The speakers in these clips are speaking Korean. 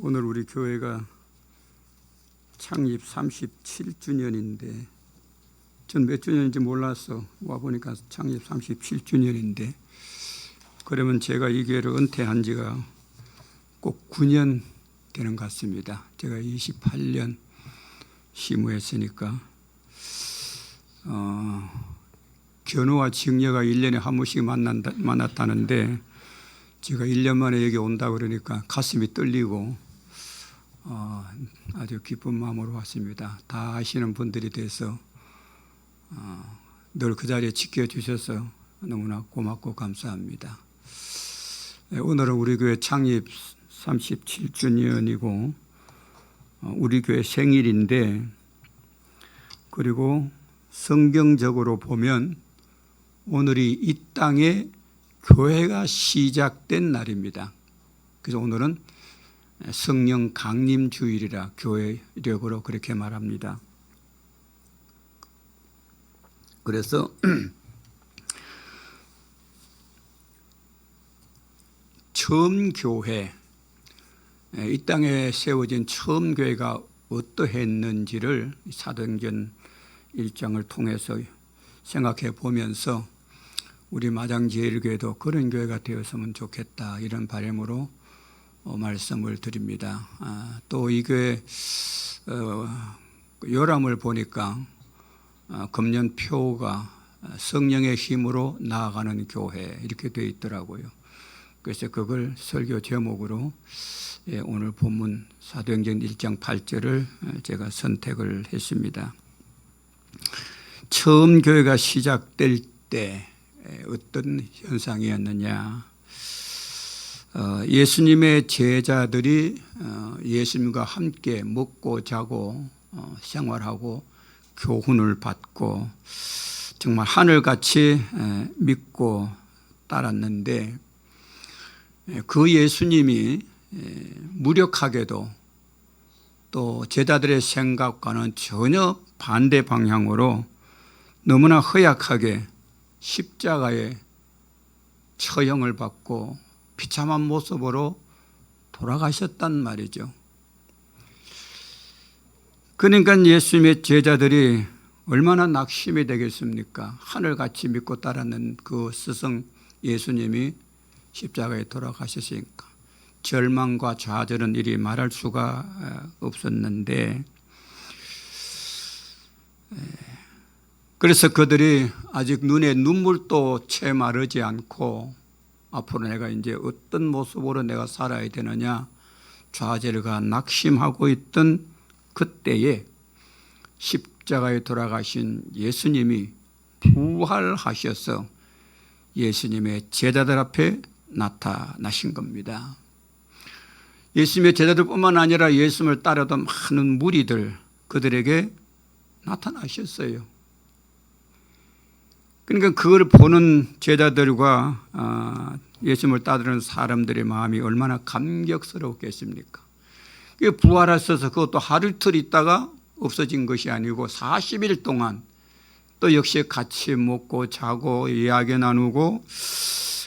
오늘 우리 교회가 창립 37주년인데 전 몇 주년인지 몰랐어. 와보니까 창립 37주년인데 그러면 제가 이 교회를 은퇴한 지가 꼭 9년 되는 것 같습니다. 제가 28년 시무했으니까 견우와 직녀가 1년에 한 번씩 만났다는데 제가 1년 만에 여기 온다 그러니까 가슴이 떨리고 아주 기쁜 마음으로 왔습니다. 다 아시는 분들이 돼서 늘 그 자리에 지켜주셔서 너무나 고맙고 감사합니다. 오늘은 우리 교회 창립 37주년이고 우리 교회 생일인데, 그리고 성경적으로 보면 오늘이 이 땅에 교회가 시작된 날입니다. 그래서 오늘은 성령 강림 주일이라 교회력으로 그렇게 말합니다. 그래서 처음 교회, 이 땅에 세워진 처음 교회가 어떠했는지를 사도행전 1장을 통해서 생각해 보면서 우리 마장제일교회도 그런 교회가 되었으면 좋겠다, 이런 바람으로 말씀을 드립니다. 또 이 교회 요람을 보니까 금년표가 성령의 힘으로 나아가는 교회 이렇게 되어 있더라고요. 그래서 그걸 설교 제목으로 오늘 본문 사도행전 1장 8절을 제가 선택을 했습니다. 처음 교회가 시작될 때 어떤 현상이었느냐, 예수님의 제자들이 예수님과 함께 먹고 자고 생활하고 교훈을 받고 정말 하늘같이 믿고 따랐는데, 그 예수님이 무력하게도 또 제자들의 생각과는 전혀 반대 방향으로 너무나 허약하게 십자가에 처형을 받고 비참한 모습으로 돌아가셨단 말이죠. 그러니까 예수님의 제자들이 얼마나 낙심이 되겠습니까? 하늘같이 믿고 따르는 그 스승 예수님이 십자가에 돌아가셨으니까 절망과 좌절은 이리 말할 수가 없었는데, 그래서 그들이 아직 눈에 눈물도 채 마르지 않고 앞으로 내가 이제 어떤 모습으로 내가 살아야 되느냐 좌절과 낙심하고 있던 그때에 십자가에 돌아가신 예수님이 부활하셔서 예수님의 제자들 앞에 나타나신 겁니다. 예수님의 제자들뿐만 아니라 예수님을 따르던 많은 무리들, 그들에게 나타나셨어요. 그러니까 그걸 보는 제자들과 예수님을 따르는 사람들의 마음이 얼마나 감격스럽겠습니까? 부활하셔서 그것도 하루 이틀 있다가 없어진 것이 아니고 40일 동안 또 역시 같이 먹고 자고 이야기 나누고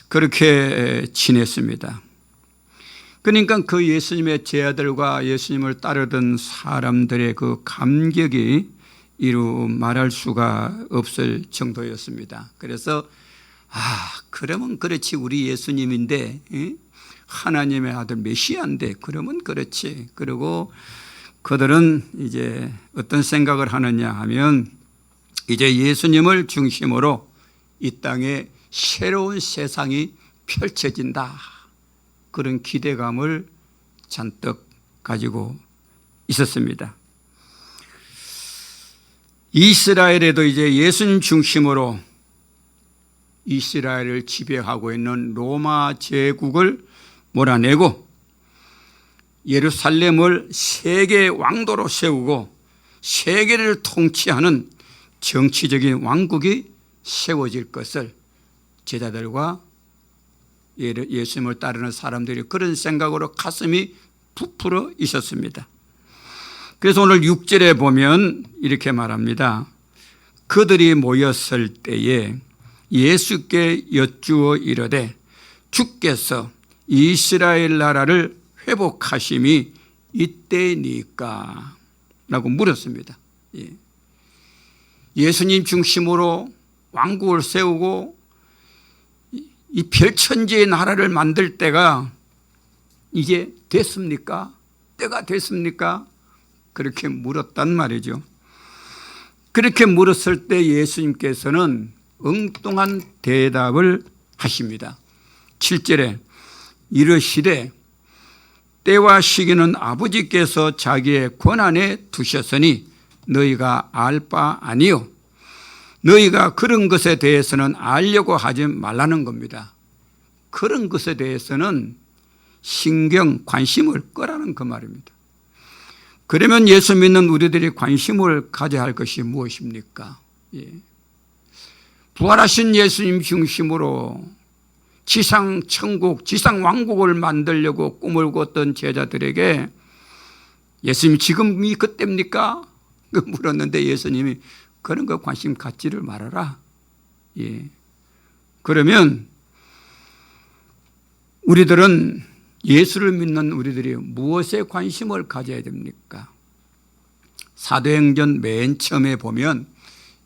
그렇게 지냈습니다. 그러니까 그 예수님의 제자들과 예수님을 따르던 사람들의 그 감격이 이루 말할 수가 없을 정도였습니다. 그래서 그러면 그렇지, 우리 예수님인데 하나님의 아들 메시아인데 그러면 그렇지. 그리고 그들은 이제 어떤 생각을 하느냐 하면 이제 예수님을 중심으로 이 땅에 새로운 세상이 펼쳐진다, 그런 기대감을 잔뜩 가지고 있었습니다. 이스라엘에도 이제 예수님 중심으로 이스라엘을 지배하고 있는 로마 제국을 몰아내고 예루살렘을 세계 왕도로 세우고 세계를 통치하는 정치적인 왕국이 세워질 것을 제자들과 예수님을 따르는 사람들이 그런 생각으로 가슴이 부풀어 있었습니다. 그래서 오늘 6절에 보면 이렇게 말합니다. 그들이 모였을 때에 예수께 여쭈어 이르되 주께서 이스라엘 나라를 회복하심이 이때니까? 라고 물었습니다. 예수님 중심으로 왕국을 세우고 이 별천지의 나라를 만들 때가 이제 됐습니까? 때가 됐습니까? 그렇게 물었단 말이죠. 그렇게 물었을 때 예수님께서는 엉뚱한 대답을 하십니다. 7절에 이르시되 때와 시기는 아버지께서 자기의 권한에 두셨으니 너희가 알 바 아니요 너희가 그런 것에 대해서는 알려고 하지 말라는 겁니다. 그런 것에 대해서는 신경, 관심을 끄라는 그 말입니다. 그러면 예수 믿는 우리들이 관심을 가져야 할 것이 무엇입니까? 부활하신 예수님 중심으로 지상 천국, 지상 왕국을 만들려고 꿈을 꿨던 제자들에게 예수님 지금이 그때입니까? 물었는데 예수님이 그런 거 관심 갖지를 말아라. 그러면 우리들은 예수를 믿는 우리들이 무엇에 관심을 가져야 됩니까? 사도행전 맨 처음에 보면,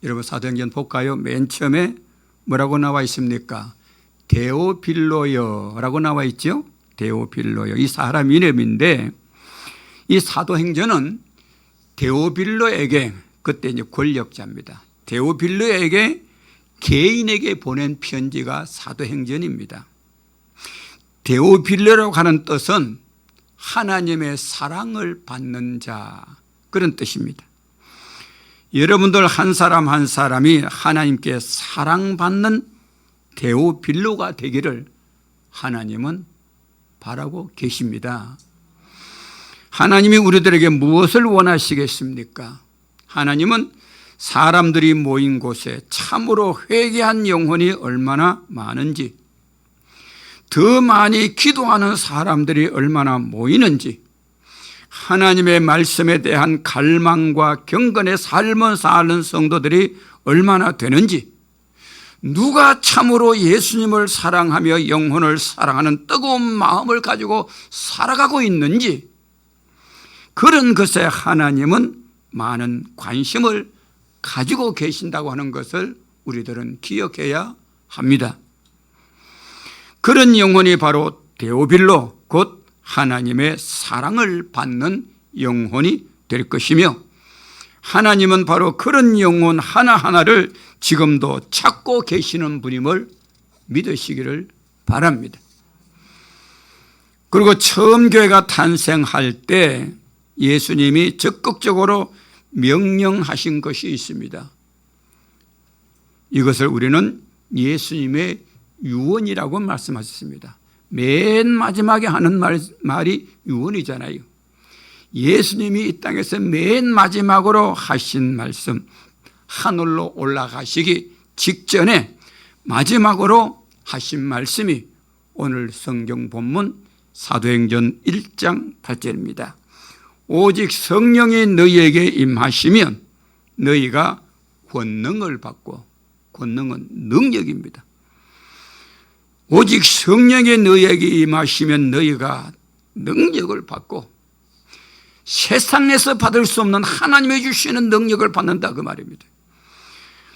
여러분 사도행전 볼까요? 맨 처음에 뭐라고 나와 있습니까? 데오빌로여라고 나와 있죠? 데오빌로여. 이 사람 이름인데 이 사도행전은 데오빌로에게, 그때 이제 권력자입니다. 데오빌로에게 개인에게 보낸 편지가 사도행전입니다. 데오빌로라고 하는 뜻은 하나님의 사랑을 받는 자, 그런 뜻입니다. 여러분들 한 사람 한 사람이 하나님께 사랑받는 데오빌로가 되기를 하나님은 바라고 계십니다. 하나님이 우리들에게 무엇을 원하시겠습니까? 하나님은 사람들이 모인 곳에 참으로 회개한 영혼이 얼마나 많은지, 더 많이 기도하는 사람들이 얼마나 모이는지, 하나님의 말씀에 대한 갈망과 경건의 삶을 사는 성도들이 얼마나 되는지, 누가 참으로 예수님을 사랑하며 영혼을 사랑하는 뜨거운 마음을 가지고 살아가고 있는지, 그런 것에 하나님은 많은 관심을 가지고 계신다고 하는 것을 우리들은 기억해야 합니다. 그런 영혼이 바로 데오빌로, 곧 하나님의 사랑을 받는 영혼이 될 것이며, 하나님은 바로 그런 영혼 하나하나를 지금도 찾고 계시는 분임을 믿으시기를 바랍니다. 그리고 처음 교회가 탄생할 때 예수님이 적극적으로 명령하신 것이 있습니다. 이것을 우리는 예수님의 유언이라고 말씀하셨습니다. 맨 마지막에 하는 말이 유언이잖아요. 예수님이 이 땅에서 맨 마지막으로 하신 말씀, 하늘로 올라가시기 직전에 마지막으로 하신 말씀이 오늘 성경 본문 사도행전 1장 8절입니다. 오직 성령이 너희에게 임하시면 너희가 권능을 받고, 권능은 능력입니다. 오직 성령이 너희에게 임하시면 너희가 능력을 받고, 세상에서 받을 수 없는 하나님이 주시는 능력을 받는다, 그 말입니다.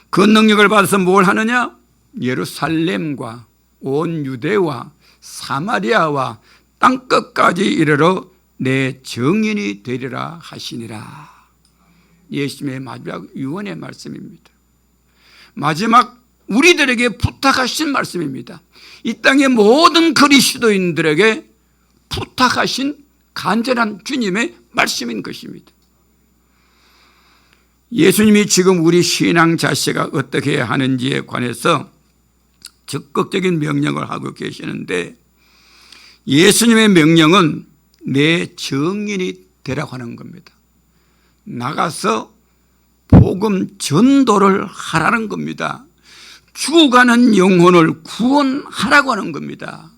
그 능력을 받아서 뭘 하느냐? 예루살렘과 온 유대와 사마리아와 땅끝까지 이르러 내 증인이 되리라 하시니라. 예수님의 마지막 유언의 말씀입니다. 마지막 우리들에게 부탁하신 말씀입니다. 이 땅의 모든 그리스도인들에게 부탁하신 간절한 주님의 말씀인 것입니다. 예수님이 지금 우리 신앙 자체가 어떻게 해야 하는지에 관해서 적극적인 명령을 하고 계시는데, 예수님의 명령은 내 증인이 되라고 하는 겁니다. 나가서 복음 전도를 하라는 겁니다. 죽어가는 영혼을 구원하라고 하는 겁니다.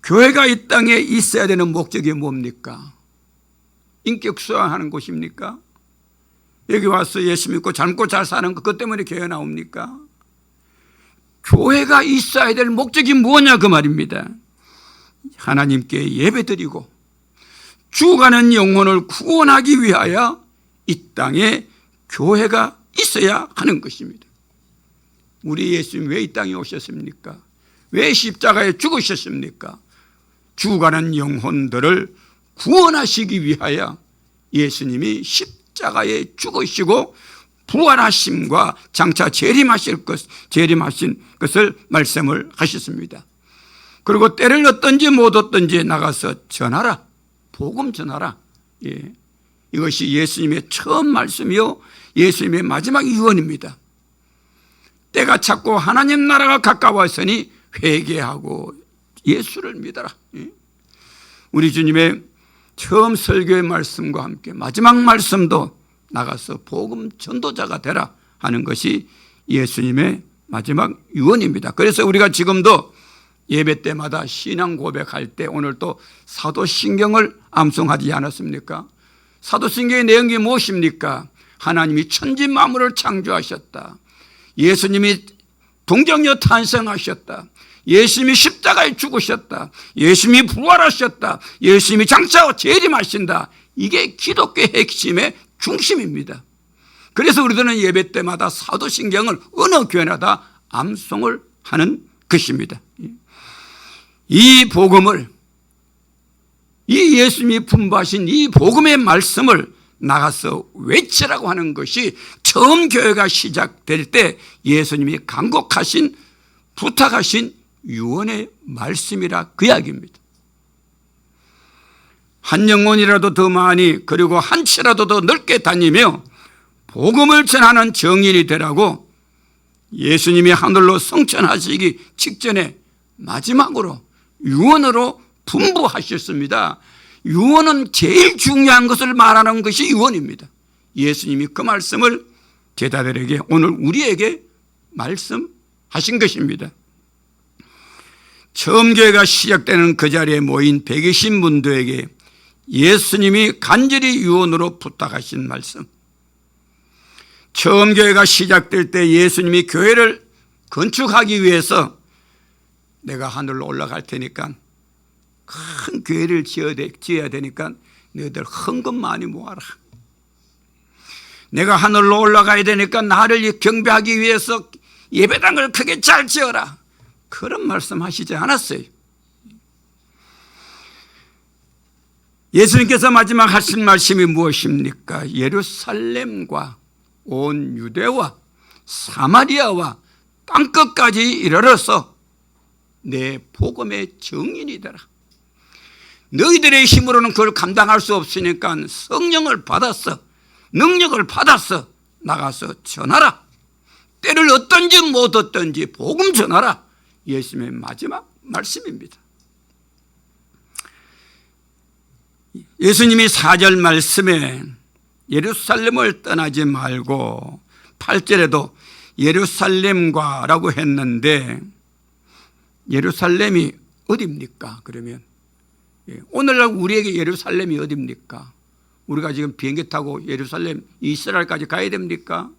교회가 이 땅에 있어야 되는 목적이 뭡니까? 인격 수양하는 곳입니까? 여기 와서 예수 믿고 잘 먹고 잘 사는 것, 그것 때문에 교회 나옵니까? 교회가 있어야 될 목적이 뭐냐, 그 말입니다. 하나님께 예배드리고 죽어가는 영혼을 구원하기 위하여 이 땅에 교회가 있어야 하는 것입니다. 우리 예수님 왜 이 땅에 오셨습니까? 왜 십자가에 죽으셨습니까? 죽어가는 영혼들을 구원하시기 위하여 예수님이 십자가에 죽으시고 부활하심과 장차 재림하신 것을 말씀을 하셨습니다. 그리고 때를 얻든지 못 얻든지 나가서 전하라. 복음 전하라. 예. 이것이 예수님의 처음 말씀이요 예수님의 마지막 유언입니다. 때가 찼고 하나님 나라가 가까웠으니 회개하고 예수를 믿어라. 예. 우리 주님의 처음 설교의 말씀과 함께 마지막 말씀도 나가서 복음 전도자가 되라 하는 것이 예수님의 마지막 유언입니다. 그래서 우리가 지금도 예배 때마다 신앙 고백할 때 오늘 또 사도신경을 암송하지 않았습니까? 사도신경의 내용이 무엇입니까? 하나님이 천지 만물을 창조하셨다. 예수님이 동정녀 탄생하셨다. 예수님이 십자가에 죽으셨다. 예수님이 부활하셨다. 예수님이 장차 재림하신다. 이게 기독교의 핵심의 중심입니다. 그래서 우리들은 예배 때마다 사도신경을 어느 교회나 다 암송을 하는 것입니다. 이 복음을, 이 예수님이 분부하신 이 복음의 말씀을 나가서 외치라고 하는 것이 처음 교회가 시작될 때 예수님이 간곡하신, 부탁하신 유언의 말씀이라 그 이야기입니다. 한 영혼이라도 더 많이 그리고 한 치라도 더 넓게 다니며 복음을 전하는 정인이 되라고 예수님이 하늘로 승천하시기 직전에 마지막으로 유언으로 분부하셨습니다. 유언은 제일 중요한 것을 말하는 것이 유언입니다. 예수님이 그 말씀을 제자들에게 오늘 우리에게 말씀하신 것입니다. 처음 교회가 시작되는 그 자리에 모인 120문도에게 예수님이 간절히 유언으로 부탁하신 말씀. 처음 교회가 시작될 때 예수님이 교회를 건축하기 위해서 내가 하늘로 올라갈 테니까 큰 교회를 지어야 되니까 너희들 헌금 많이 모아라. 내가 하늘로 올라가야 되니까 나를 경배하기 위해서 예배당을 크게 잘 지어라. 그런 말씀하시지 않았어요. 예수님께서 마지막 하신 말씀이 무엇입니까? 예루살렘과 온 유대와 사마리아와 땅끝까지 이르러서 내 복음의 증인이 되라. 너희들의 힘으로는 그걸 감당할 수 없으니까 성령을 받았어, 능력을 받았어 나가서 전하라. 때를 얻든지 못 얻든지 복음 전하라. 예수님의 마지막 말씀입니다. 예수님이 4절 말씀에 예루살렘을 떠나지 말고 8절에도 예루살렘과 라고 했는데 예루살렘이 어디입니까? 그러면 오늘날 우리에게 예루살렘이 어디입니까? 우리가 지금 비행기 타고 예루살렘 이스라엘까지 가야 됩니까?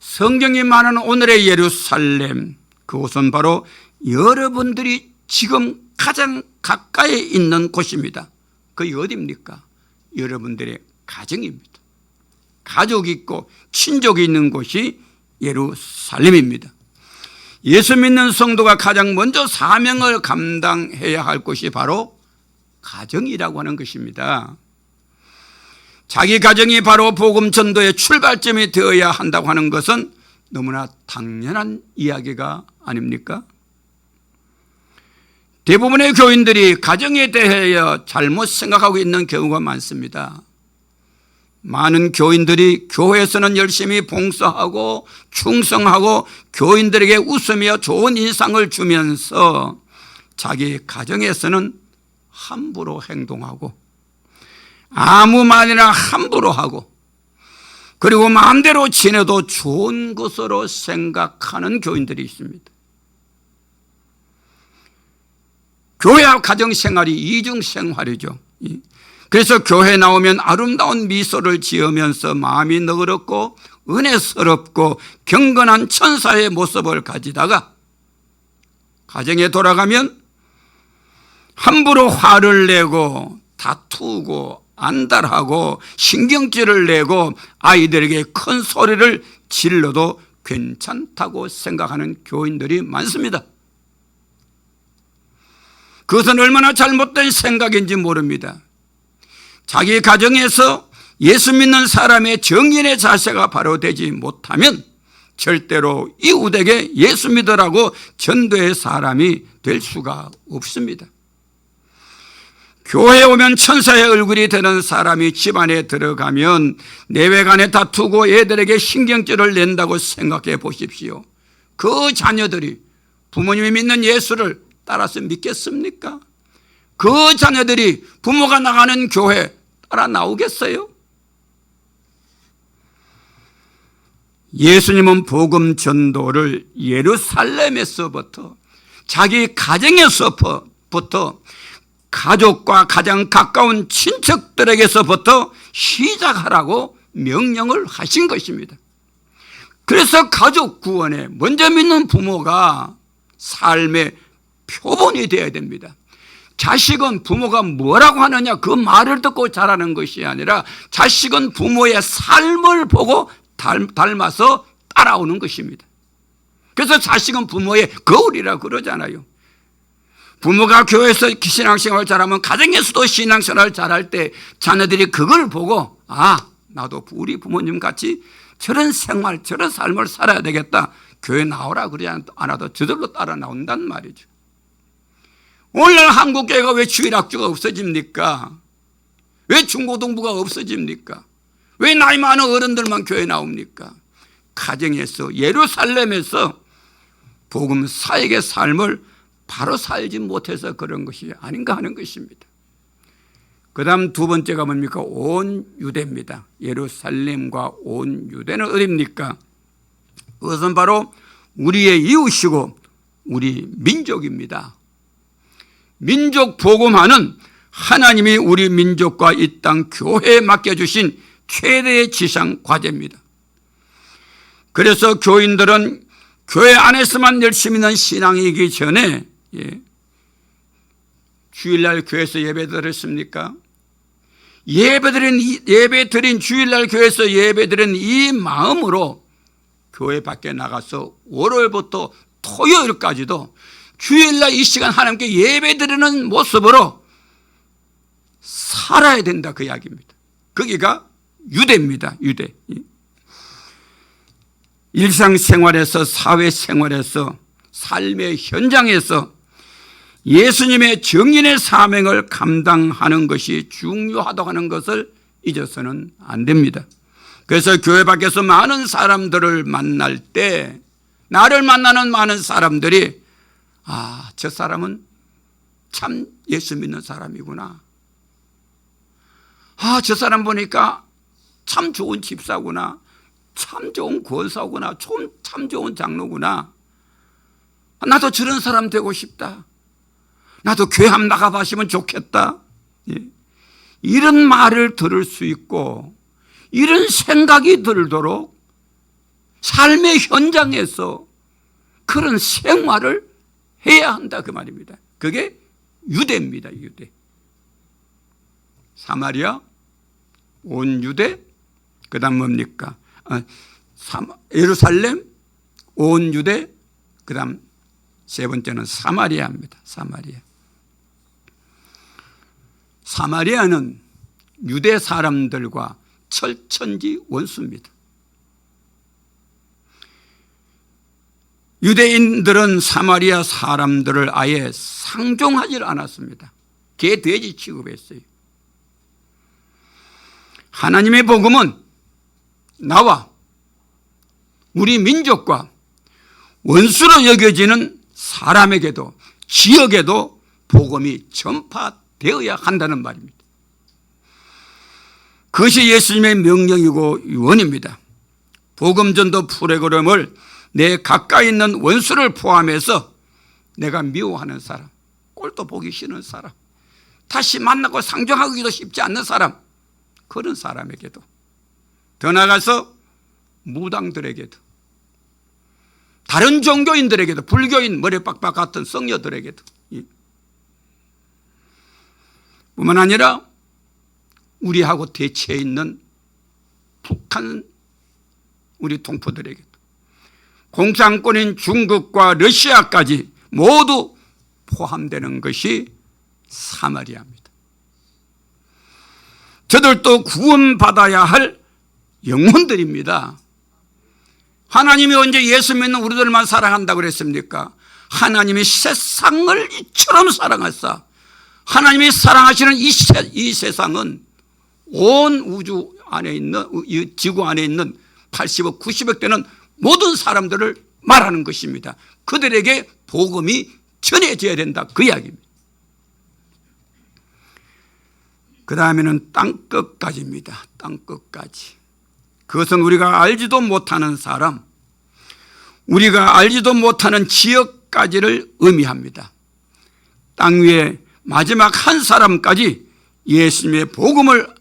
성경이 말하는 오늘의 예루살렘, 그곳은 바로 여러분들이 지금 가장 가까이 있는 곳입니다. 그게 어디입니까? 여러분들의 가정입니다. 가족이 있고 친족이 있는 곳이 예루살렘입니다. 예수 믿는 성도가 가장 먼저 사명을 감당해야 할 곳이 바로 가정이라고 하는 것입니다. 자기 가정이 바로 복음 전도의 출발점이 되어야 한다고 하는 것은 너무나 당연한 이야기가 아닙니까? 대부분의 교인들이 가정에 대하여 잘못 생각하고 있는 경우가 많습니다. 많은 교인들이 교회에서는 열심히 봉사하고 충성하고 교인들에게 웃으며 좋은 인상을 주면서 자기 가정에서는 함부로 행동하고 아무 말이나 함부로 하고 그리고 마음대로 지내도 좋은 것으로 생각하는 교인들이 있습니다. 교회와 가정생활이 이중생활이죠. 그래서 교회 나오면 아름다운 미소를 지으면서 마음이 너그럽고 은혜스럽고 경건한 천사의 모습을 가지다가 가정에 돌아가면 함부로 화를 내고 다투고 안달하고 신경질을 내고 아이들에게 큰 소리를 질러도 괜찮다고 생각하는 교인들이 많습니다. 그것은 얼마나 잘못된 생각인지 모릅니다. 자기 가정에서 예수 믿는 사람의 정인의 자세가 바로 되지 못하면 절대로 이웃에게 예수 믿으라고 전도의 사람이 될 수가 없습니다. 교회에 오면 천사의 얼굴이 되는 사람이 집안에 들어가면 내외간에 다투고 애들에게 신경질을 낸다고 생각해 보십시오. 그 자녀들이 부모님이 믿는 예수를 따라서 믿겠습니까? 그 자녀들이 부모가 나가는 교회 따라 나오겠어요? 예수님은 복음 전도를 예루살렘에서부터 자기 가정에서부터 가족과 가장 가까운 친척들에게서부터 시작하라고 명령을 하신 것입니다. 그래서 가족 구원에 먼저 믿는 부모가 삶의 표본이 되어야 됩니다. 자식은 부모가 뭐라고 하느냐 그 말을 듣고 자라는 것이 아니라 자식은 부모의 삶을 보고 닮아서 따라오는 것입니다. 그래서 자식은 부모의 거울이라고 그러잖아요. 부모가 교회에서 신앙생활을 잘하면 가정에서도 신앙생활을 잘할 때 자녀들이 그걸 보고 나도 우리 부모님 같이 저런 생활 저런 삶을 살아야 되겠다. 교회 나오라 그러지 않아도 저절로 따라 나온단 말이죠. 오늘날 한국교회가 왜 주일학교가 없어집니까? 왜 중고등부가 없어집니까? 왜 나이 많은 어른들만 교회 나옵니까? 가정에서 예루살렘에서 복음 사역의 삶을 바로 살지 못해서 그런 것이 아닌가 하는 것입니다. 그 다음 두 번째가 뭡니까? 온 유대입니다. 예루살렘과 온 유대는 어디입니까? 그것은 바로 우리의 이웃이고 우리 민족입니다. 민족 복음화는 하나님이 우리 민족과 이 땅 교회에 맡겨주신 최대의 지상 과제입니다. 그래서 교인들은 교회 안에서만 열심히 있는 신앙이기 전에 주일날 교회에서 예배 드렸습니까? 예배 드린 주일날 교회에서 예배 드린 이 마음으로 교회 밖에 나가서 월요일부터 토요일까지도 주일날 이 시간 하나님께 예배 드리는 모습으로 살아야 된다 그 이야기입니다. 거기가 유대입니다. 유대. 일상생활에서 사회생활에서 삶의 현장에서 예수님의 정인의 사명을 감당하는 것이 중요하다고 하는 것을 잊어서는 안 됩니다. 그래서 교회 밖에서 많은 사람들을 만날 때 나를 만나는 많은 사람들이 저 사람은 참 예수 믿는 사람이구나. 저 사람 보니까 참 좋은 집사구나. 참 좋은 권사구나. 참 좋은 장로구나. 나도 저런 사람 되고 싶다. 나도 교회 한번 나가봐시면 좋겠다. 이런 말을 들을 수 있고 이런 생각이 들도록 삶의 현장에서 그런 생활을 해야 한다 그 말입니다. 그게 유대입니다. 유대. 사마리아, 온 유대, 그 다음 뭡니까? 예루살렘, 온 유대, 그 다음 세 번째는 사마리아입니다. 사마리아. 사마리아는 유대 사람들과 철천지 원수입니다. 유대인들은 사마리아 사람들을 아예 상종하지 않았습니다. 개, 돼지 취급했어요. 하나님의 복음은 나와 우리 민족과 원수로 여겨지는 사람에게도 지역에도 복음이 전파되어야 한다는 말입니다. 그것이 예수님의 명령이고 유언입니다. 복음전도 프로그램을 내 가까이 있는 원수를 포함해서 내가 미워하는 사람, 꼴도 보기 싫은 사람, 다시 만나고 상종하기도 쉽지 않는 사람, 그런 사람에게도, 더 나아가서 무당들에게도, 다른 종교인들에게도, 불교인 머리 빡빡 같은 성녀들에게도, 뿐만 아니라 우리하고 대치해 있는 북한 우리 동포들에게, 공산권인 중국과 러시아까지 모두 포함되는 것이 사마리아입니다. 저들도 구원받아야 할 영혼들입니다. 하나님이 언제 예수 믿는 우리들만 사랑한다고 그랬습니까? 하나님이 세상을 이처럼 사랑하사, 하나님이 사랑하시는 이 세상은 온 우주 안에 있는, 이 지구 안에 있는 80억, 90억 되는 모든 사람들을 말하는 것입니다. 그들에게 복음이 전해져야 된다, 그 이야기입니다. 그 다음에는 땅끝까지입니다. 땅끝까지. 그것은 우리가 알지도 못하는 사람, 우리가 알지도 못하는 지역까지를 의미합니다. 땅 위에 마지막 한 사람까지 예수님의 복음을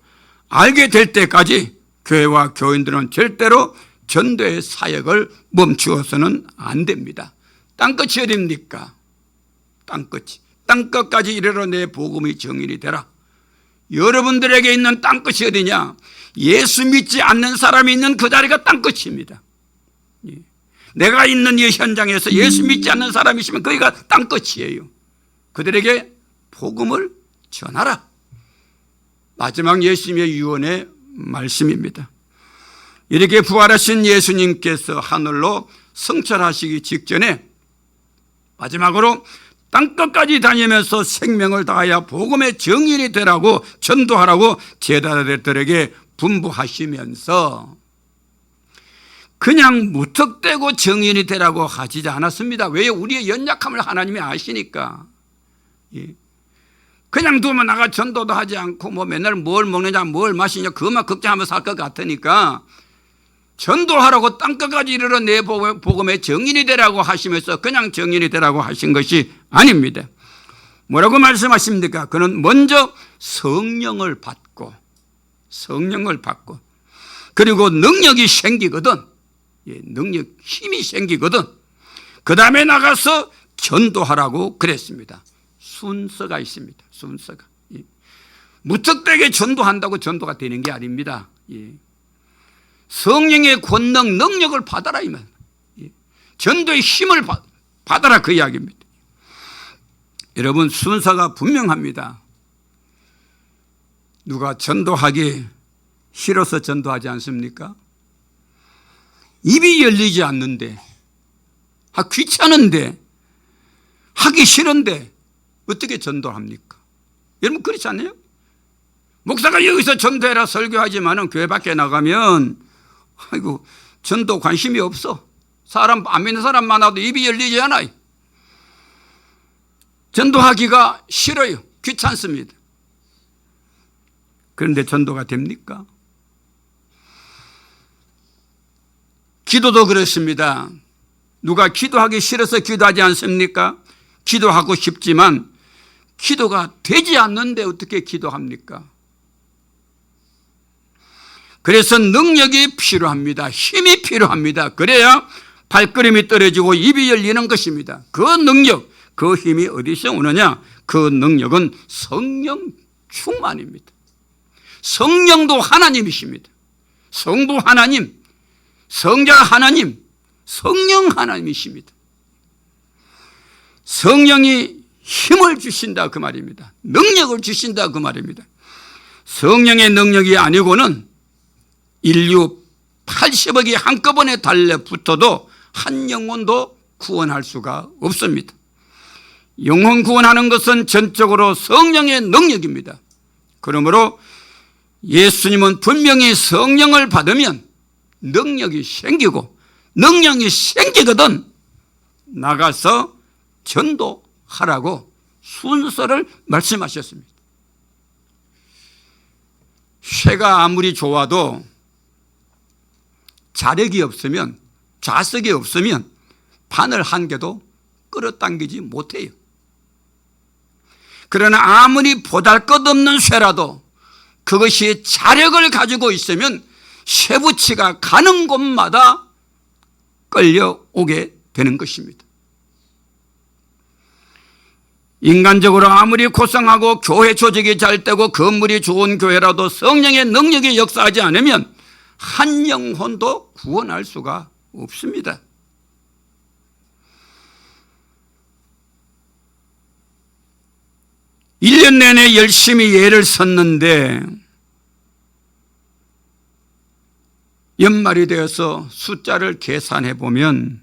알게 될 때까지 교회와 교인들은 절대로 전도의 사역을 멈추어서는 안 됩니다. 땅끝이 어딥니까? 땅끝이. 땅끝까지 이르러 내 복음이 정인이 되라. 여러분들에게 있는 땅끝이 어디냐? 예수 믿지 않는 사람이 있는 그 자리가 땅끝입니다. 내가 있는 이 현장에서 예수 믿지 않는 사람이 있으면 거기가 땅끝이에요. 그들에게 복음을 전하라. 마지막 예수님의 유언의 말씀입니다. 이렇게 부활하신 예수님께서 하늘로 성천하시기 직전에 마지막으로 땅끝까지 다니면서 생명을 다하여 복음의 정인이 되라고 전도하라고 제자들에게 분부하시면서 그냥 무턱대고 정인이 되라고 하시지 않았습니다. 왜? 우리의 연약함을 하나님이 아시니까. 그냥 두면 나가 전도도 하지 않고 뭐 맨날 뭘 먹느냐 뭘 마시냐 그것만 걱정하면서 살 것 같으니까 전도하라고 땅끝까지 이르러 내 복음의 정인이 되라고 하시면서 그냥 정인이 되라고 하신 것이 아닙니다. 뭐라고 말씀하십니까? 그는 먼저 성령을 받고 그리고 능력이 생기거든, 능력, 힘이 생기거든 그 다음에 나가서 전도하라고 그랬습니다. 순서가 있습니다. 순서가. 무턱대게 전도한다고 전도가 되는 게 아닙니다. 성령의 권능, 능력을 받아라 이 말. 전도의 힘을 받아라 그 이야기입니다. 여러분 순서가 분명합니다. 누가 전도하기 싫어서 전도하지 않습니까? 입이 열리지 않는데, 귀찮은데, 하기 싫은데 어떻게 전도합니까? 여러분 그렇지 않나요? 목사가 여기서 전도해라 설교하지만은 교회 밖에 나가면 아이고 전도 관심이 없어. 사람 안 믿는 사람 많아도 입이 열리지 않아요. 전도하기가 싫어요. 귀찮습니다. 그런데 전도가 됩니까? 기도도 그렇습니다. 누가 기도하기 싫어서 기도하지 않습니까? 기도하고 싶지만 기도가 되지 않는데 어떻게 기도합니까? 그래서 능력이 필요합니다. 힘이 필요합니다. 그래야 발걸음이 떨어지고 입이 열리는 것입니다. 그 능력, 그 힘이 어디서 오느냐? 그 능력은 성령 충만입니다. 성령도 하나님이십니다. 성부 하나님, 성자 하나님, 성령 하나님이십니다. 성령이 힘을 주신다 그 말입니다. 능력을 주신다 그 말입니다. 성령의 능력이 아니고는 인류 80억이 한꺼번에 달려붙어도 한 영혼도 구원할 수가 없습니다. 영혼 구원하는 것은 전적으로 성령의 능력입니다. 그러므로 예수님은 분명히 성령을 받으면 능력이 생기고 능력이 생기거든 나가서 전도하라고 순서를 말씀하셨습니다. 쇠가 아무리 좋아도 자력이 없으면, 좌석이 없으면 바늘 한 개도 끌어당기지 못해요. 그러나 아무리 보잘것없는 쇠라도 그것이 자력을 가지고 있으면 쇠붙이가 가는 곳마다 끌려오게 되는 것입니다. 인간적으로 아무리 고상하고 교회 조직이 잘 되고 건물이 좋은 교회라도 성령의 능력이 역사하지 않으면 한 영혼도 구원할 수가 없습니다. 일 년 내내 열심히 예를 섰는데 연말이 되어서 숫자를 계산해 보면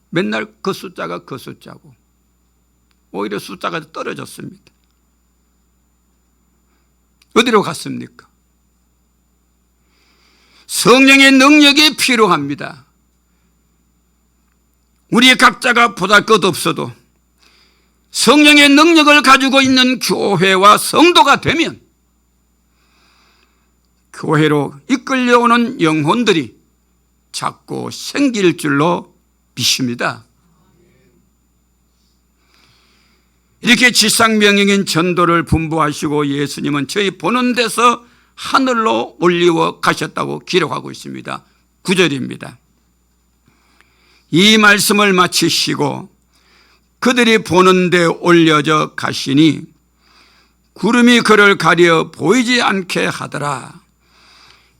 맨날 그 숫자가 그 숫자고 오히려 숫자가 떨어졌습니다. 어디로 갔습니까? 성령의 능력이 필요합니다. 우리 각자가 보잘것없어도 성령의 능력을 가지고 있는 교회와 성도가 되면 교회로 이끌려오는 영혼들이 자꾸 생길 줄로 믿습니다. 이렇게 지상명령인 전도를 분부하시고 예수님은 저희 보는 데서 하늘로 올리워 가셨다고 기록하고 있습니다. 9절입니다. 이 말씀을 마치시고 그들이 보는 데 올려져 가시니 구름이 그를 가려 보이지 않게 하더라.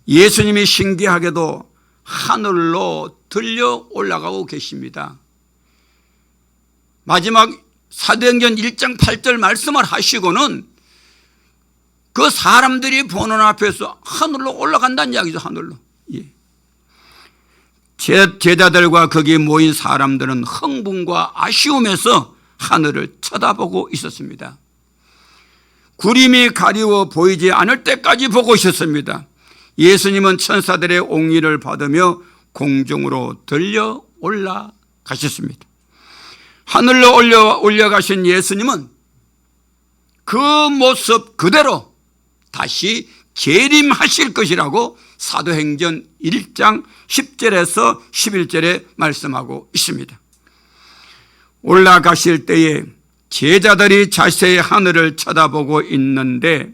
예수님이 신기하게도 하늘로 들려 올라가고 계십니다. 마지막 사도행전 1장 8절 말씀을 하시고는 그 사람들이 보는 앞에서 하늘로 올라간다는 이야기죠. 하늘로. 예. 제자들과 거기 모인 사람들은 흥분과 아쉬움에서 하늘을 쳐다보고 있었습니다. 구름이 가리워 보이지 않을 때까지 보고 있었습니다. 예수님은 천사들의 옹의를 받으며 공중으로 들려 올라가셨습니다. 하늘로 올려가신 예수님은 그 모습 그대로 다시 재림하실 것이라고 사도행전 1장 10절에서 11절에 말씀하고 있습니다. 올라가실 때에 제자들이 자세히 하늘을 쳐다보고 있는데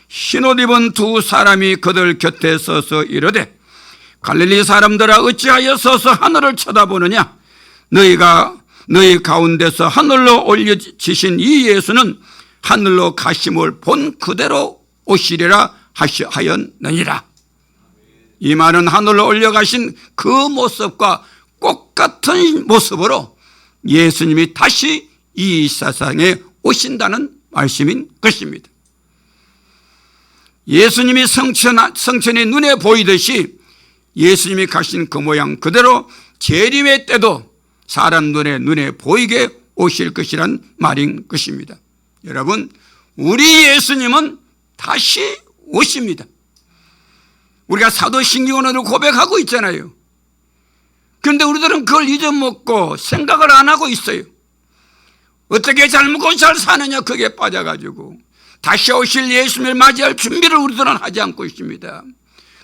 흰옷 입은 두 사람이 그들 곁에 서서 이르되 갈릴리 사람들아 어찌하여 서서 하늘을 쳐다보느냐? 너희 가운데서 하늘로 올려지신 이 예수는 하늘로 가심을 본 그대로 오시리라 하였느니라. 이 말은 하늘로 올려가신 그 모습과 똑같은 모습으로 예수님이 다시 이 세상에 오신다는 말씀인 것입니다. 예수님이 성천이 눈에 보이듯이 예수님이 가신 그 모양 그대로 재림의 때도 사람 눈에 보이게 오실 것이란 말인 것입니다. 여러분, 우리 예수님은 다시 오십니다. 우리가 사도신경으로 고백하고 있잖아요. 그런데 우리들은 그걸 잊어먹고 생각을 안 하고 있어요. 어떻게 잘 먹고 잘 사느냐 그게 빠져가지고 다시 오실 예수님을 맞이할 준비를 우리들은 하지 않고 있습니다.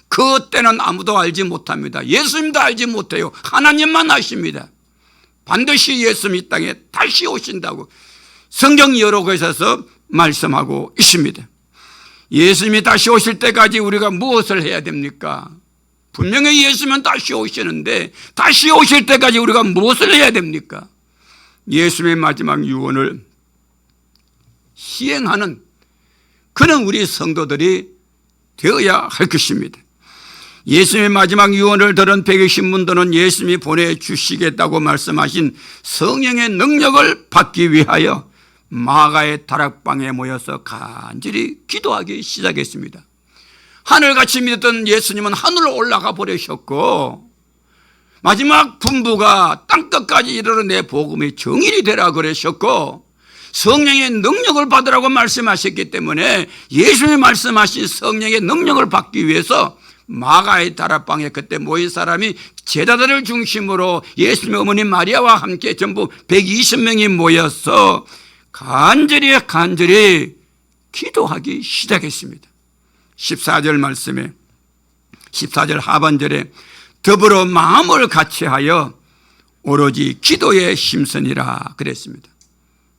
그때는 아무도 알지 못합니다. 예수님도 알지 못해요. 하나님만 아십니다. 반드시 예수님이 이 땅에 다시 오신다고 성경 여러 곳에서 말씀하고 있습니다. 예수님이 다시 오실 때까지 우리가 무엇을 해야 됩니까? 분명히 예수님은 다시 오시는데 다시 오실 때까지 우리가 무엇을 해야 됩니까? 예수님의 마지막 유언을 시행하는 그런 우리 성도들이 되어야 할 것입니다. 예수님의 마지막 유언을 들은 120문도는 예수님이 보내주시겠다고 말씀하신 성령의 능력을 받기 위하여 마가의 다락방에 모여서 간절히 기도하기 시작했습니다. 하늘같이 믿었던 예수님은 하늘로 올라가 버리셨고 마지막 분부가 땅끝까지 이르러 내 복음이 정인이 되라 그러셨고 성령의 능력을 받으라고 말씀하셨기 때문에 예수님이 말씀하신 성령의 능력을 받기 위해서 마가의 다락방에 그때 모인 사람이 제자들을 중심으로 예수님의 어머니 마리아와 함께 전부 120명이 모여서 간절히 기도하기 시작했습니다. 14절 말씀에 14절 하반절에 더불어 마음을 같이하여 오로지 기도에 힘쓰니라 그랬습니다.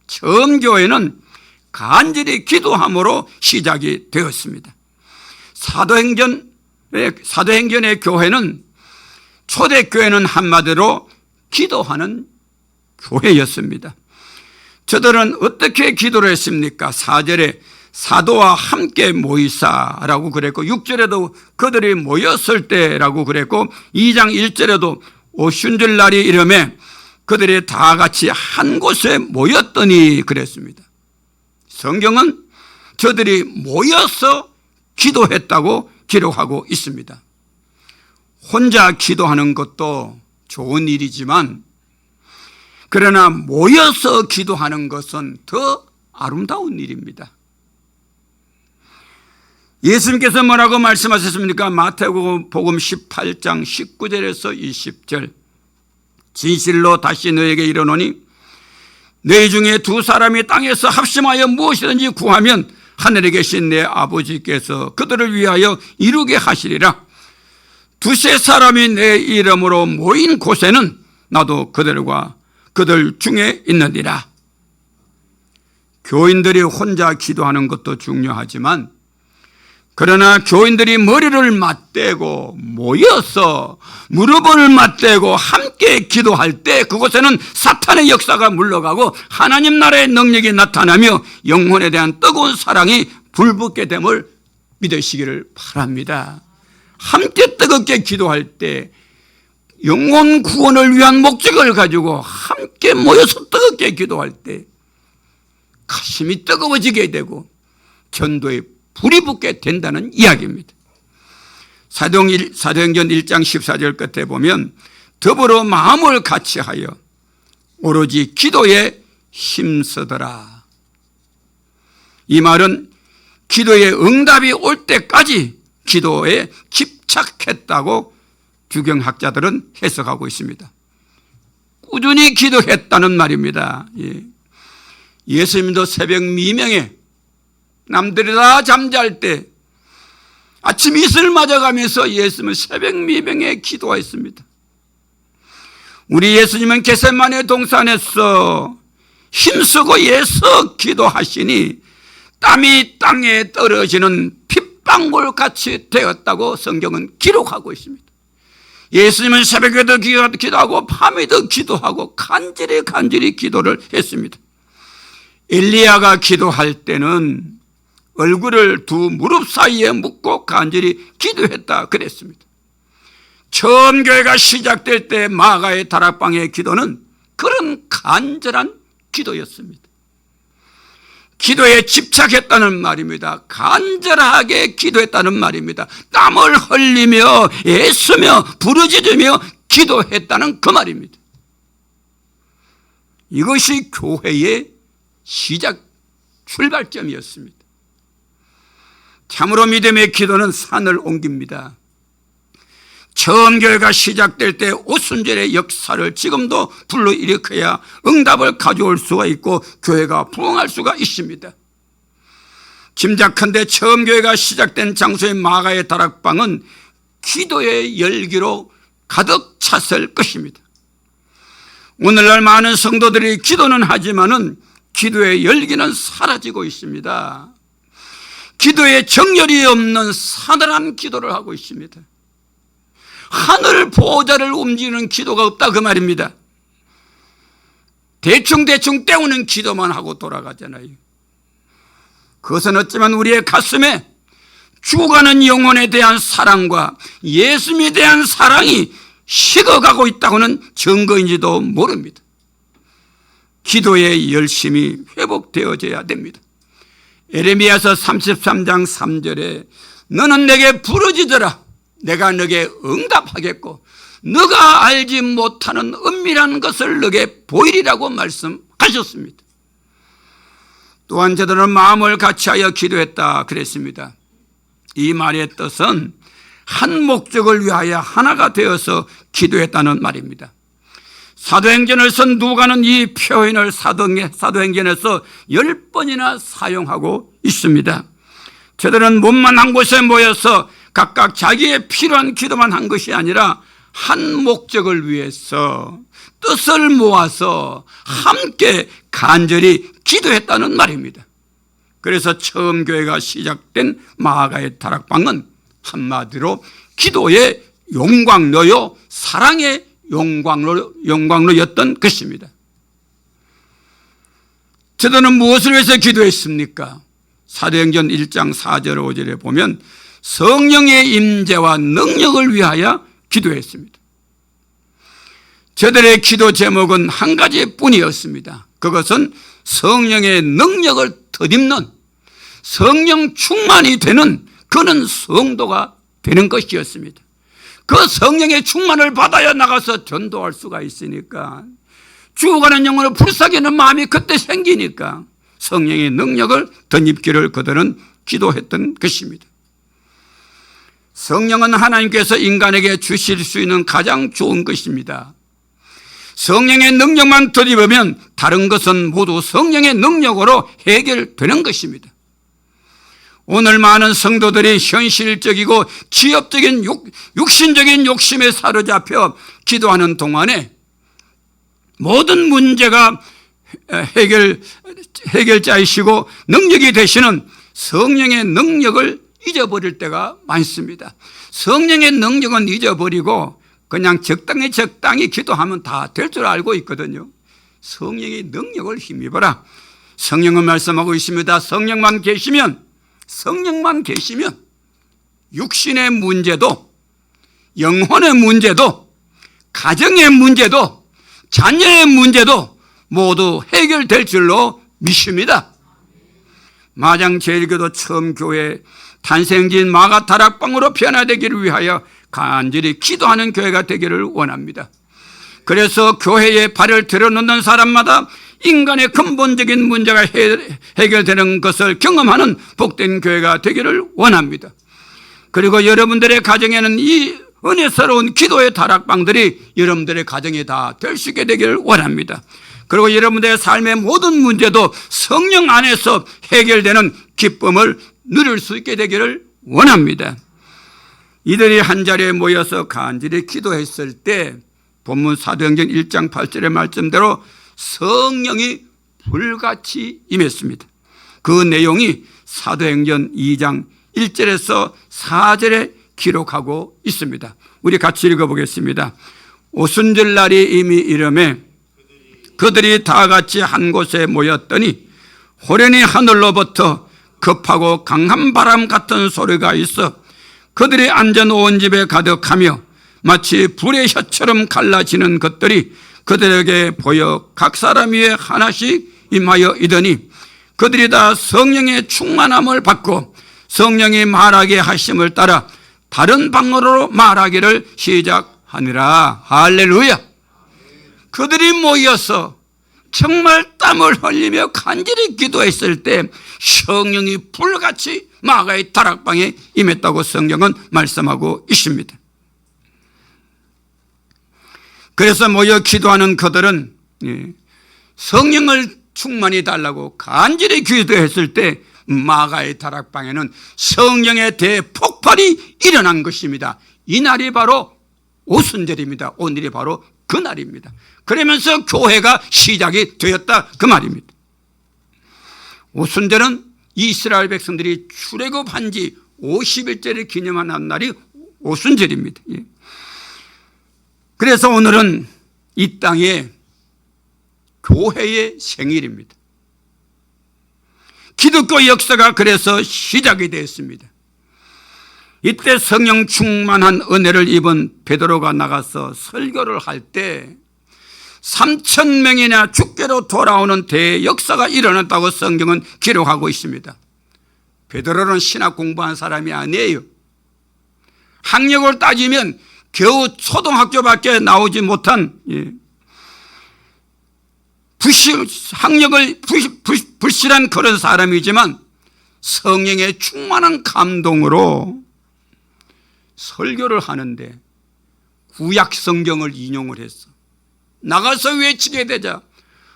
처음 교회는 간절히 기도함으로 시작이 되었습니다. 사도행전의 교회는 초대교회는 한마디로 기도하는 교회였습니다. 저들은 어떻게 기도를 했습니까? 4절에 사도와 함께 모이사라고 그랬고 6절에도 그들이 모였을 때라고 그랬고 2장 1절에도 오순절 날이 이르매 그들이 다 같이 한 곳에 모였더니 그랬습니다. 성경은 저들이 모여서 기도했다고 기록하고 있습니다. 혼자 기도하는 것도 좋은 일이지만 그러나 모여서 기도하는 것은 더 아름다운 일입니다. 예수님께서 뭐라고 말씀하셨습니까? 마태복음 18장 19절에서 20절 진실로 다시 너에게 이르노니 너희 중에 두 사람이 땅에서 합심하여 무엇이든지 구하면 하늘에 계신 내 아버지께서 그들을 위하여 이루게 하시리라. 두세 사람이 내 이름으로 모인 곳에는 나도 그들 중에 있느니라. 교인들이 혼자 기도하는 것도 중요하지만 그러나 교인들이 머리를 맞대고 모여서 무릎을 맞대고 함께 기도할 때 그곳에는 사탄의 역사가 물러가고 하나님 나라의 능력이 나타나며 영혼에 대한 뜨거운 사랑이 불붙게 됨을 믿으시기를 바랍니다. 함께 뜨겁게 기도할 때 영혼 구원을 위한 목적을 가지고 함께 모여서 뜨겁게 기도할 때 가슴이 뜨거워지게 되고 전도의 불이 붙게 된다는 이야기입니다. 사도행전 1장 14절 끝에 보면 더불어 마음을 같이하여 오로지 기도에 힘쓰더라. 이 말은 기도의 응답이 올 때까지 기도에 집착했다고 주경학자들은 해석하고 있습니다. 꾸준히 기도했다는 말입니다. 예수님도 새벽 미명에 남들이 다 잠잘 때 아침 이슬 맞아가면서 예수님은 새벽 미명에 기도했습니다. 우리 예수님은 겟세마네 동산에서 힘쓰고 애써 기도하시니 땀이 땅에 떨어지는 핏방울 같이 되었다고 성경은 기록하고 있습니다. 예수님은 새벽에도 기도하고 밤에도 기도하고 간절히 기도를 했습니다. 엘리야가 기도할 때는 얼굴을 두 무릎 사이에 묻고 간절히 기도했다 그랬습니다. 처음 교회가 시작될 때 마가의 다락방의 기도는 그런 간절한 기도였습니다. 기도에 집착했다는 말입니다. 간절하게 기도했다는 말입니다. 땀을 흘리며 애쓰며 부르짖으며 기도했다는 그 말입니다. 이것이 교회의 시작 출발점이었습니다. 참으로 믿음의 기도는 산을 옮깁니다. 처음 교회가 시작될 때 오순절의 역사를 지금도 불러일으켜야 응답을 가져올 수가 있고 교회가 부흥할 수가 있습니다. 짐작컨대 처음 교회가 시작된 장소의 마가의 다락방은 기도의 열기로 가득 찼을 것입니다. 오늘날 많은 성도들이 기도는 하지만은 기도의 열기는 사라지고 있습니다. 기도에 정열이 없는 사늘한 기도를 하고 있습니다. 하늘 보호자를 움직이는 기도가 없다 그 말입니다. 대충 때우는 기도만 하고 돌아가잖아요. 그것은 어쩌면 우리의 가슴에 죽어가는 영혼에 대한 사랑과 예수님에 대한 사랑이 식어가고 있다고는 증거인지도 모릅니다. 기도의 열심이 회복되어져야 됩니다. 에레미야서 33장 3절에 너는 내게 부르짖으라 내가 너에게 응답하겠고 너가 알지 못하는 은밀한 것을 너에게 보이리라고 말씀하셨습니다. 또한 저들은 마음을 같이하여 기도했다 그랬습니다. 이 말의 뜻은 한 목적을 위하여 하나가 되어서 기도했다는 말입니다. 사도행전을 쓴 누가는 이 표현을 사도행전에서 10번이나 사용하고 있습니다. 저들은 몸만 한 곳에 모여서 각각 자기의 필요한 기도만 한 것이 아니라 한 목적을 위해서 뜻을 모아서 함께 간절히 기도했다는 말입니다. 그래서 처음 교회가 시작된 마가의 다락방은 한마디로 기도의 용광로요 사랑의 용광로였던 것입니다. 제자는 무엇을 위해서 기도했습니까? 사도행전 1장 4절 5절에 보면 성령의 임재와 능력을 위하여 기도했습니다. 저들의 기도 제목은 한 가지뿐이었습니다. 그것은 성령의 능력을 덧입는 성령 충만이 되는 그런 성도가 되는 것이었습니다. 그 성령의 충만을 받아야 나가서 전도할 수가 있으니까, 죽어가는 영혼을 불쌍히는 마음이 그때 생기니까 성령의 능력을 덧입기를 그들은 기도했던 것입니다. 성령은 하나님께서 인간에게 주실 수 있는 가장 좋은 것입니다. 성령의 능력만 덧입으면 다른 것은 모두 성령의 능력으로 해결되는 것입니다. 오늘 많은 성도들이 현실적이고 기업적인 육신적인 욕심에 사로잡혀 기도하는 동안에 모든 문제가 해결자이시고 능력이 되시는 성령의 능력을 잊어버릴 때가 많습니다. 성령의 능력은 잊어버리고 그냥 적당히 기도하면 다 될 줄 알고 있거든요. 성령의 능력을 힘입어라. 성령은 말씀하고 있습니다. 성령만 계시면 육신의 문제도, 영혼의 문제도, 가정의 문제도, 자녀의 문제도 모두 해결될 줄로 믿습니다. 마장 제1교도 처음 교회 탄생지인 마가 다락방으로 변화되기를 위하여 간절히 기도하는 교회가 되기를 원합니다. 그래서 교회에 발을 들여놓는 사람마다 인간의 근본적인 문제가 해결되는 것을 경험하는 복된 교회가 되기를 원합니다. 그리고 여러분들의 가정에는 이 은혜스러운 기도의 다락방들이 여러분들의 가정에 다 될 수 있게 되기를 원합니다. 그리고 여러분들의 삶의 모든 문제도 성령 안에서 해결되는 기쁨을 누릴 수 있게 되기를 원합니다. 이들이 한자리에 모여서 간절히 기도했을 때 본문 사도행전 1장 8절의 말씀대로 성령이 불같이 임했습니다. 그 내용이 사도행전 2장 1절에서 4절에 기록하고 있습니다. 우리 같이 읽어보겠습니다. 오순절 날이 이미 이르매 그들이 다 같이 한 곳에 모였더니 호련히 하늘로부터 급하고 강한 바람 같은 소리가 있어 그들이 앉아놓은 집에 가득하며 마치 불의 혀처럼 갈라지는 것들이 그들에게 보여 각 사람 위에 하나씩 임하여 이더니 그들이 다 성령의 충만함을 받고 성령이 말하게 하심을 따라 다른 방언으로 말하기를 시작하니라. 할렐루야. 그들이 모여서 정말 땀을 흘리며 간절히 기도했을 때 성령이 불같이 마가의 다락방에 임했다고 성경은 말씀하고 있습니다. 그래서 모여 기도하는 그들은 성령을 충만히 달라고 간절히 기도했을 때 마가의 다락방에는 성령의 대폭발이 일어난 것입니다. 이 날이 바로 오순절입니다. 오늘이 바로 그 날입니다. 그러면서 교회가 시작이 되었다 그 말입니다. 오순절은 이스라엘 백성들이 출애굽한 지 50일째를 기념하는 날이 오순절입니다. 그래서 오늘은 이 땅에 교회의 생일입니다. 기독교 역사가 그래서 시작이 되었습니다. 이때 성령 충만한 은혜를 입은 베드로가 나가서 설교를 할 때 3,000명이나 주께로 돌아오는 대역사가 일어났다고 성경은 기록하고 있습니다. 베드로는 신학 공부한 사람이 아니에요. 학력을 따지면 겨우 초등학교밖에 나오지 못한 학력을 불실한 그런 사람이지만 성령의 충만한 감동으로 설교를 하는데 구약 성경을 인용을 했어. 나가서 외치게 되자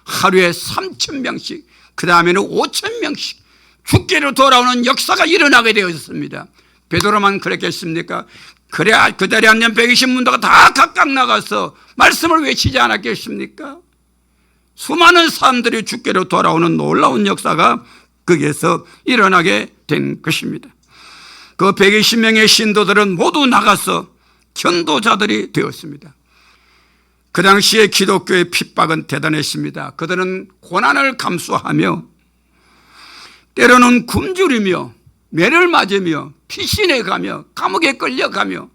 하루에 3,000명씩 그 다음에는 5,000명씩 주께로 돌아오는 역사가 일어나게 되었습니다. 베드로만 그랬겠습니까? 그래 그 자리에 앉은 120문도가 다 각각 나가서 말씀을 외치지 않았겠습니까? 수많은 사람들이 주께로 돌아오는 놀라운 역사가 거기에서 일어나게 된 것입니다. 그 120명의 신도들은 모두 나가서 전도자들이 되었습니다. 그 당시에 기독교의 핍박은 대단했습니다. 그들은 고난을 감수하며 때로는 굶주리며 매를 맞으며 피신해 가며 감옥에 끌려가며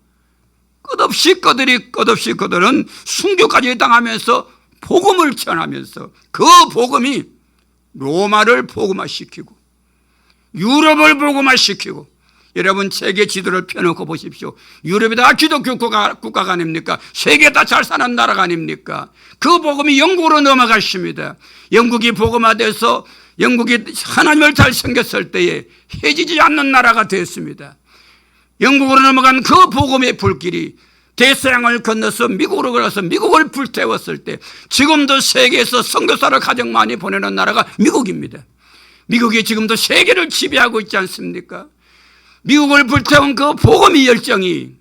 끝없이 그들은 순교까지 당하면서 복음을 전하면서 그 복음이 로마를 복음화시키고 유럽을 복음화시키고, 여러분 세계 지도를 펴놓고 보십시오. 유럽이 다 기독교 국가가 아닙니까? 세계 다 잘 사는 나라가 아닙니까? 그 복음이 영국으로 넘어갔습니다. 영국이 복음화돼서 영국이 하나님을 잘 섬겼을 때에 해지지 않는 나라가 됐습니다. 영국으로 넘어간 그 복음의 불길이 대서양을 건너서 미국으로 걸어서 미국을 불태웠을 때 지금도 세계에서 선교사를 가장 많이 보내는 나라가 미국입니다. 미국이 지금도 세계를 지배하고 있지 않습니까? 미국을 불태운 그 복음의 열정이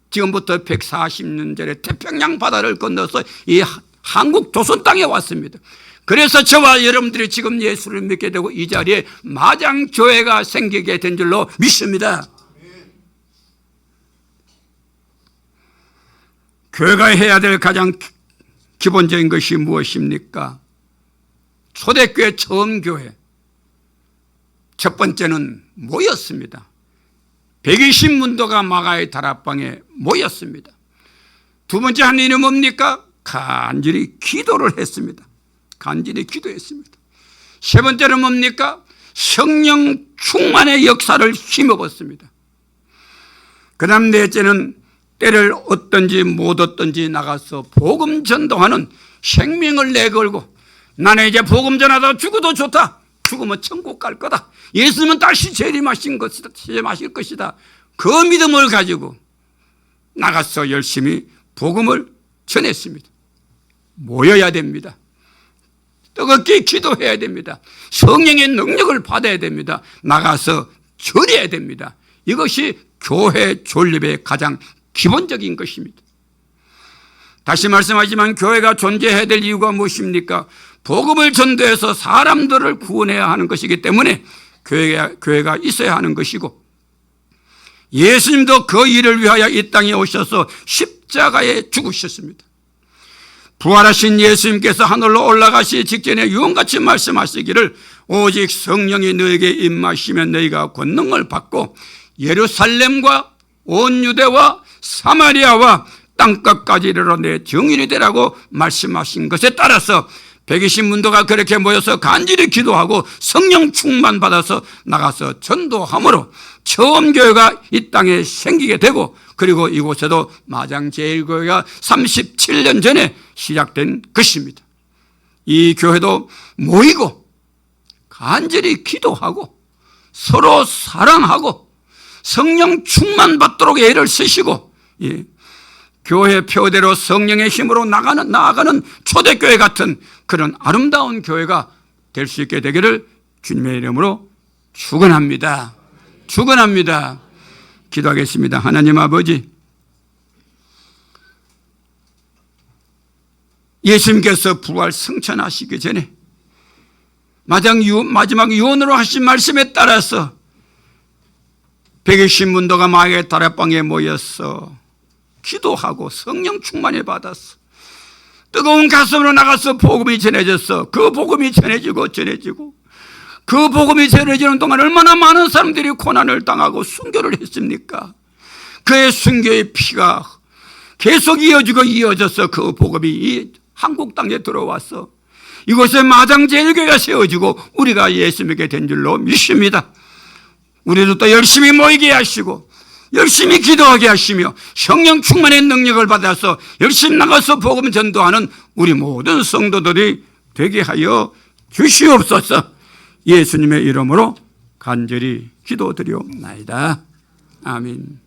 지금부터 140년 전에 태평양 바다를 건너서 이 한국 조선 땅에 왔습니다. 그래서 저와 여러분들이 지금 예수를 믿게 되고 이 자리에 마장교회가 생기게 된 줄로 믿습니다. 교회가 해야 될 가장 기본적인 것이 무엇입니까? 초대교회 처음 교회 첫 번째는 모였습니다. 120문도가 마가의 다락방에 모였습니다. 두 번째 한 일은 뭡니까? 간절히 기도를 했습니다. 간절히 기도했습니다. 세 번째는 뭡니까? 성령 충만의 역사를 힘입었습니다. 그 다음 넷째는 때를 얻든지 못 얻든지 나가서 복음 전도하는 생명을 내걸고, 나는 이제 복음 전하다 죽어도 좋다, 죽으면 천국 갈 거다, 예수님은 다시 재림하실 것이다, 그 믿음을 가지고 나가서 열심히 복음을 전했습니다. 모여야 됩니다. 뜨겁게 기도해야 됩니다. 성령의 능력을 받아야 됩니다. 나가서 전해야 됩니다. 이것이 교회 존립의 가장 기본적인 것입니다. 다시 말씀하지만 교회가 존재해야 될 이유가 무엇입니까? 복음을 전도해서 사람들을 구원해야 하는 것이기 때문에 교회가 있어야 하는 것이고, 예수님도 그 일을 위하여 이 땅에 오셔서 십자가에 죽으셨습니다. 부활하신 예수님께서 하늘로 올라가시기 직전에 유언같이 말씀하시기를 오직 성령이 너에게 임하시면 너희가 권능을 받고 예루살렘과 온 유대와 사마리아와 땅끝까지 이르러 내 증인이 되라고 말씀하신 것에 따라서 120문도가 그렇게 모여서 간절히 기도하고 성령 충만 받아서 나가서 전도함으로 처음 교회가 이 땅에 생기게 되고, 그리고 이곳에도 마장제일교회가 37년 전에 시작된 것입니다. 이 교회도 모이고 간절히 기도하고 서로 사랑하고 성령 충만 받도록 애를 쓰시고, 교회 표대로 성령의 힘으로 나아가는 초대교회 같은 그런 아름다운 교회가 될 수 있게 되기를 주님의 이름으로 축원합니다. 축원합니다. 기도하겠습니다. 하나님 아버지, 예수님께서 부활 승천하시기 전에 마지막 유언으로 하신 말씀에 따라서 120문도가 마가의 다락방에 모여서 기도하고 성령 충만을 받았어. 뜨거운 가슴으로 나가서 복음이 전해졌어. 그 복음이 전해지고 그 복음이 전해지는 동안 얼마나 많은 사람들이 고난을 당하고 순교를 했습니까? 그의 순교의 피가 계속 이어져서 그 복음이 이 한국 땅에 들어왔어. 이곳에 마장제일교회가 세워지고 우리가 예수 믿게 된 줄로 믿습니다. 우리도 또 열심히 모이게 하시고 열심히 기도하게 하시며 성령 충만의 능력을 받아서 열심히 나가서 복음 전도하는 우리 모든 성도들이 되게 하여 주시옵소서. 예수님의 이름으로 간절히 기도드리옵나이다. 아멘.